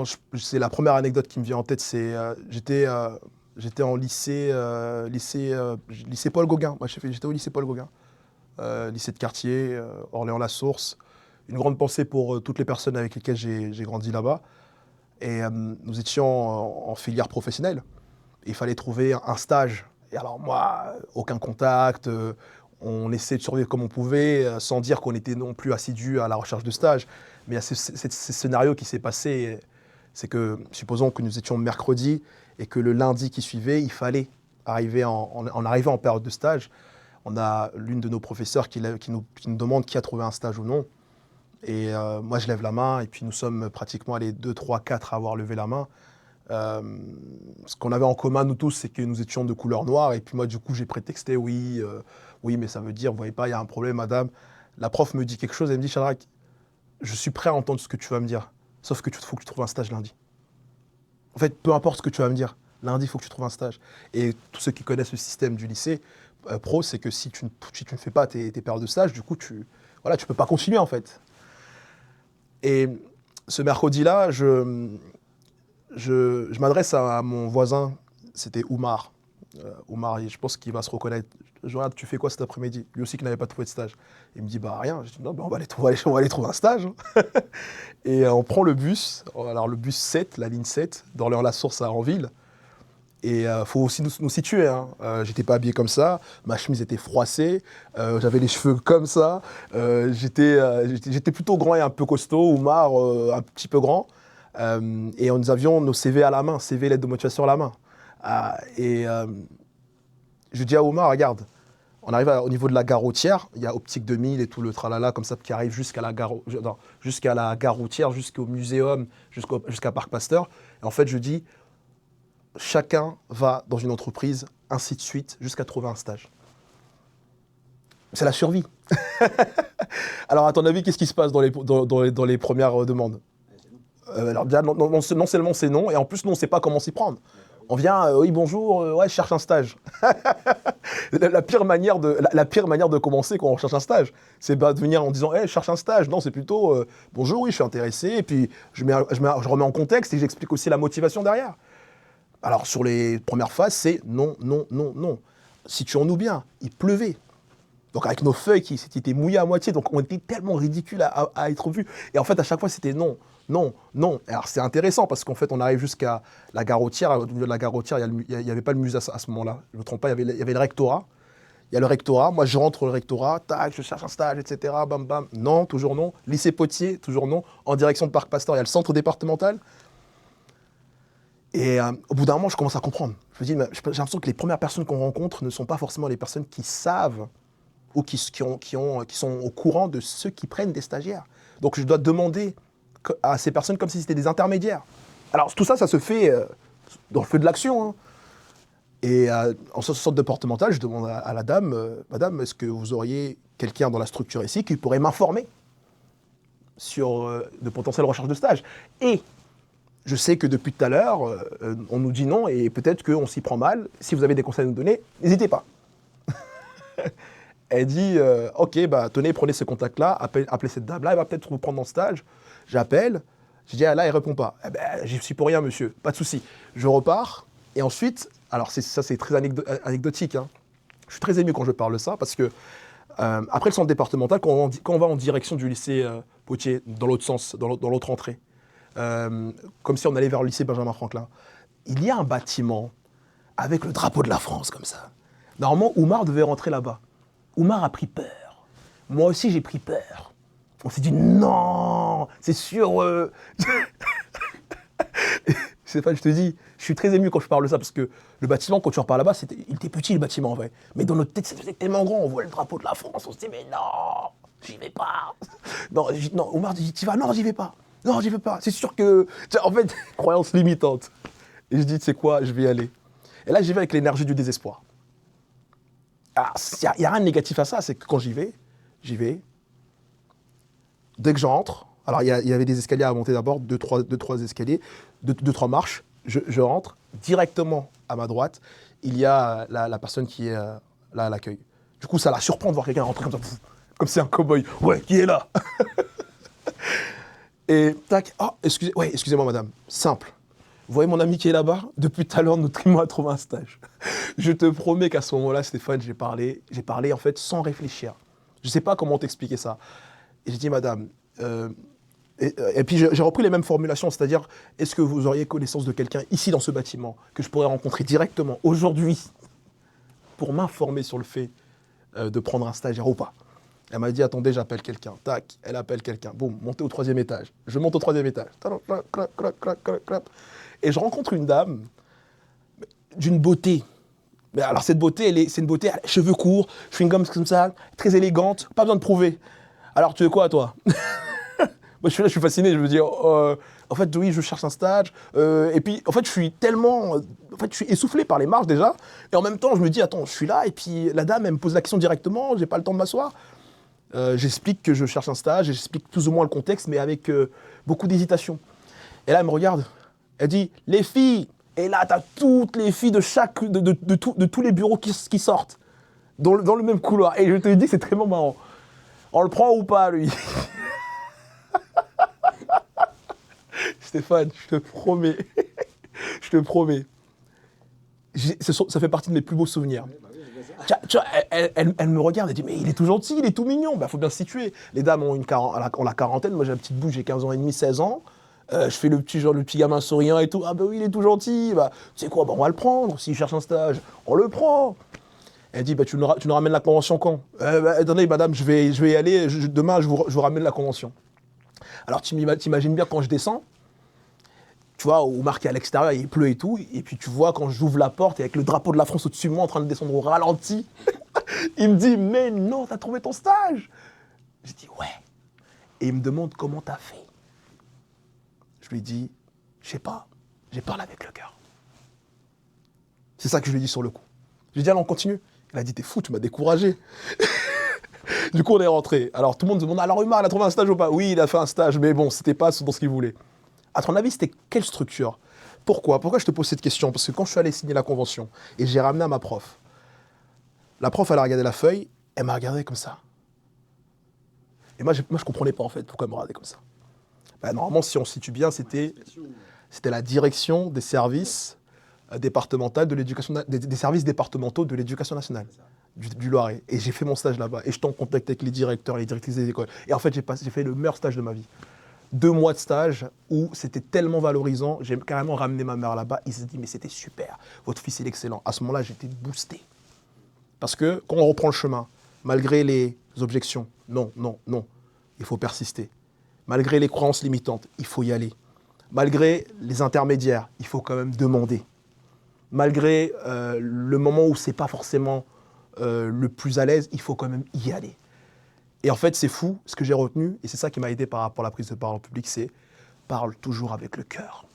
C'est la première anecdote qui me vient en tête, j'étais en lycée Paul Gauguin. Moi, j'étais au lycée Paul Gauguin, lycée de quartier, Orléans-la-Source. Une grande pensée pour toutes les personnes avec lesquelles j'ai grandi là-bas. Et nous étions en filière professionnelle. Il fallait trouver un stage. Et alors moi, aucun contact, on essayait de survivre comme on pouvait, sans dire qu'on était non plus assidus à la recherche de stage. Mais il y a ce scénario qui s'est passé, c'est que, supposons que nous étions mercredi et que le lundi qui suivait, il fallait arriver en arrivant en période de stage. On a l'une de nos professeurs qui nous demande qui a trouvé un stage ou non. Et moi, je lève la main, et puis nous sommes pratiquement les 2, 3, 4 à avoir levé la main. Ce qu'on avait en commun, nous tous, c'est que nous étions de couleur noire. Et puis moi, du coup, j'ai prétexté, oui, mais ça veut dire, vous voyez pas, il y a un problème, madame. La prof me dit quelque chose, elle me dit, Shadrach, je suis prêt à entendre ce que tu vas me dire, sauf que faut que tu trouves un stage lundi. En fait, peu importe ce que tu vas me dire, lundi, il faut que tu trouves un stage. Et tous ceux qui connaissent le système du lycée pro, c'est que si tu ne fais pas tes périodes de stage, du coup, tu peux pas continuer, en fait. Et ce mercredi-là, je m'adresse à mon voisin, c'était Oumar. Oumar, je pense qu'il va se reconnaître. Je regarde, tu fais quoi cet après-midi? Lui aussi qui n'avait pas trouvé de stage. Il me dit, bah rien. Je dis, non, bah, on va aller trouver un stage. Et on prend le bus, alors le bus 7, la ligne 7, d'Orléans-la-Source à Anville. Et faut aussi nous situer, hein. J'étais pas habillé comme ça, ma chemise était froissée, j'avais les cheveux comme ça, j'étais plutôt grand et un peu costaud, Oumar un petit peu grand. Et nous avions nos CV à la main, CV, lettre de motivation à la main. Je dis à Oumar, regarde, on arrive au niveau de la gare routière, il y a Optique 2000 et tout le tralala comme ça qui arrive jusqu'à la gare routière, jusqu'au muséum, jusqu'à Parc Pasteur. Et en fait, je dis, chacun va dans une entreprise, ainsi de suite, jusqu'à trouver un stage. C'est la survie. Alors, à ton avis, qu'est-ce qui se passe dans les premières demandes? Alors, déjà, non seulement c'est non, et en plus, nous, on ne sait pas comment s'y prendre. On vient, oui, bonjour, ouais, je cherche un stage. La pire manière de commencer quand on cherche un stage, c'est pas de venir en disant, hey, je cherche un stage. Non, c'est plutôt, bonjour, oui, je suis intéressé, et puis je remets en contexte et j'explique aussi la motivation derrière. Alors, sur les premières phases, c'est non, non, non, non. Situons-nous bien, il pleuvait. Donc, avec nos feuilles qui étaient mouillées à moitié, donc on était tellement ridicules à être vus. Et en fait, à chaque fois, c'était non, non, non. Alors, c'est intéressant parce qu'en fait, on arrive jusqu'à la gare routière. Au milieu de la gare routière, il n'y avait pas le musée à ce moment-là. Je ne me trompe pas, il y avait le rectorat. Il y a le rectorat. Moi, je rentre au rectorat, tac, je cherche un stage, etc. Bam, bam. Non, toujours non. Lycée Potier, toujours non. En direction de Parc Pasteur, il y a le centre départemental. Et au bout d'un moment, je commence à comprendre. Je me dis, j'ai l'impression que les premières personnes qu'on rencontre ne sont pas forcément les personnes qui savent ou qui sont au courant de ceux qui prennent des stagiaires. Donc je dois demander à ces personnes comme si c'était des intermédiaires. Alors tout ça, ça se fait dans le feu de l'action, hein. Et en ce centre départemental, je demande à la dame, Madame, est-ce que vous auriez quelqu'un dans la structure ici qui pourrait m'informer sur de potentielles recherches de stage? Et je sais que depuis tout à l'heure, on nous dit non et peut-être qu'on s'y prend mal. Si vous avez des conseils à nous donner, n'hésitez pas. Elle dit, ok, bah tenez, prenez ce contact-là, appelez cette dame-là, elle va peut-être vous prendre en stage. J'appelle, je dis, ah là, elle répond pas. Eh ben, j'y suis pour rien, monsieur, pas de souci. Je repars, et ensuite, alors ça c'est très anecdotique, hein. Je suis très ému quand je parle de ça, parce que après le centre départemental, quand on va en direction du lycée Potier, dans l'autre sens, dans l'autre entrée, comme si on allait vers le lycée Benjamin Franklin, il y a un bâtiment avec le drapeau de la France, comme ça. Normalement, Oumar devait rentrer là-bas. Oumar a pris peur. Moi aussi, j'ai pris peur. On s'est dit, non, c'est sûr. Stéphane, je te dis, je suis très ému quand je parle de ça, parce que le bâtiment, quand tu repars là-bas, il était petit, le bâtiment, en vrai. Mais dans notre tête, c'était tellement grand, on voit le drapeau de la France, on se dit, mais non, j'y vais pas. Non, Oumar dit, tu vas? Non, j'y vais pas. Non, j'y vais pas. C'est sûr que... En fait, croyance limitante. Et je dis, tu sais quoi, je vais y aller. Et là, j'y vais avec l'énergie du désespoir. Alors, il n'y a rien de négatif à ça, c'est que quand j'y vais. Dès que j'entre, alors il y avait des escaliers à monter d'abord, deux, trois escaliers, deux, trois marches. Je rentre directement à ma droite. Il y a la personne qui est là à l'accueil. Du coup, ça la surprend de voir quelqu'un rentrer comme ça, comme c'est un cow-boy. Ouais, qui est là? Et tac, ah, excusez-moi madame, simple. Vous voyez mon ami qui est là-bas? Depuis tout à l'heure, notre client a trouvé un stage. Je te promets qu'à ce moment-là, Stéphane, j'ai parlé en fait sans réfléchir. Je ne sais pas comment t'expliquer ça. Et j'ai dit, madame, et puis j'ai repris les mêmes formulations, c'est-à-dire, est-ce que vous auriez connaissance de quelqu'un ici dans ce bâtiment que je pourrais rencontrer directement aujourd'hui pour m'informer sur le fait de prendre un stagiaire ou pas? Elle m'a dit, attendez, j'appelle quelqu'un. Tac, elle appelle quelqu'un. Boum, montez au 3e étage. Je monte au 3e étage. Clap, clap, clap, clap, clap. Et je rencontre une dame d'une beauté. Mais alors cette beauté, c'est une beauté, cheveux courts, chewing-gum comme ça, très élégante, pas besoin de prouver. Alors tu veux quoi toi? Moi je suis là, je suis fasciné, je veux dire, en fait oui, je cherche un stage. Et puis en fait je suis tellement, je suis essoufflé par les marches déjà. Et en même temps je me dis, attends, je suis là, et puis la dame elle me pose la question directement, j'ai pas le temps de m'asseoir. J'explique que je cherche un stage, j'explique plus ou moins le contexte, mais avec beaucoup d'hésitation. Et là, elle me regarde, elle dit, les filles, et là, tu as toutes les filles de tous les bureaux qui sortent, dans le même couloir. Et je te dis, c'est très marrant. On le prend ou pas, lui? Stéphane, je te promets, je te promets, ça fait partie de mes plus beaux souvenirs. Tu vois, elle me regarde, elle dit, mais il est tout gentil, il est tout mignon. Bah, faut bien se situer. Les dames ont la quarantaine, moi j'ai la petite bouche, j'ai 15 ans et demi, 16 ans. Je fais le petit gamin souriant et tout. Ah bah oui, il est tout gentil. Bah, tu sais quoi, bah, on va le prendre. S'il cherche un stage, on le prend. Elle dit, bah, tu nous ramènes la convention quand? Attendez, madame, je vais y aller. Demain, je vous ramène la convention. Alors, t'imagines bien quand je descends, tu vois, au marqué à l'extérieur, il pleut et tout. Et puis tu vois, quand j'ouvre la porte, et avec le drapeau de la France au-dessus de moi, en train de descendre au ralenti, il me dit, mais non, t'as trouvé ton stage? Je dis, ouais. Et il me demande, comment t'as fait? Je lui dis, je sais pas, j'ai parlé avec le cœur. C'est ça que je lui ai dit sur le coup. Je lui ai dit, allez, on continue. Il a dit, t'es fou, tu m'as découragé. Du coup, on est rentré. Alors, tout le monde se demande, alors Umar, il a trouvé un stage ou pas? Oui, il a fait un stage, mais bon, c'était pas dans ce qu'il voulait. À ton avis, c'était quelle structure? Pourquoi je te pose cette question? Parce que quand je suis allé signer la convention, et j'ai ramené à ma prof, la prof, elle a regardé la feuille, elle m'a regardé comme ça. Et moi, je comprenais pas, en fait, pourquoi elle me regardait comme ça. Bah, normalement, si on se situe bien, c'était la direction des services départementaux de l'éducation, des services départementaux de l'éducation nationale du Loiret. Et j'ai fait mon stage là-bas. Et j'étais en contact avec les directeurs, les directrices des écoles. Et en fait, j'ai fait le meilleur stage de ma vie. 2 mois de stage où c'était tellement valorisant. J'ai carrément ramené ma mère là-bas. Il s'est dit, mais c'était super. Votre fils, il est excellent. À ce moment-là, j'étais boosté. Parce que quand on reprend le chemin, malgré les objections, non, il faut persister. Malgré les croyances limitantes, il faut y aller. Malgré les intermédiaires, il faut quand même demander. Malgré le moment où c'est pas forcément le plus à l'aise, il faut quand même y aller. Et en fait, c'est fou, ce que j'ai retenu, et c'est ça qui m'a aidé par rapport à la prise de parole en public, c'est parle toujours avec le cœur.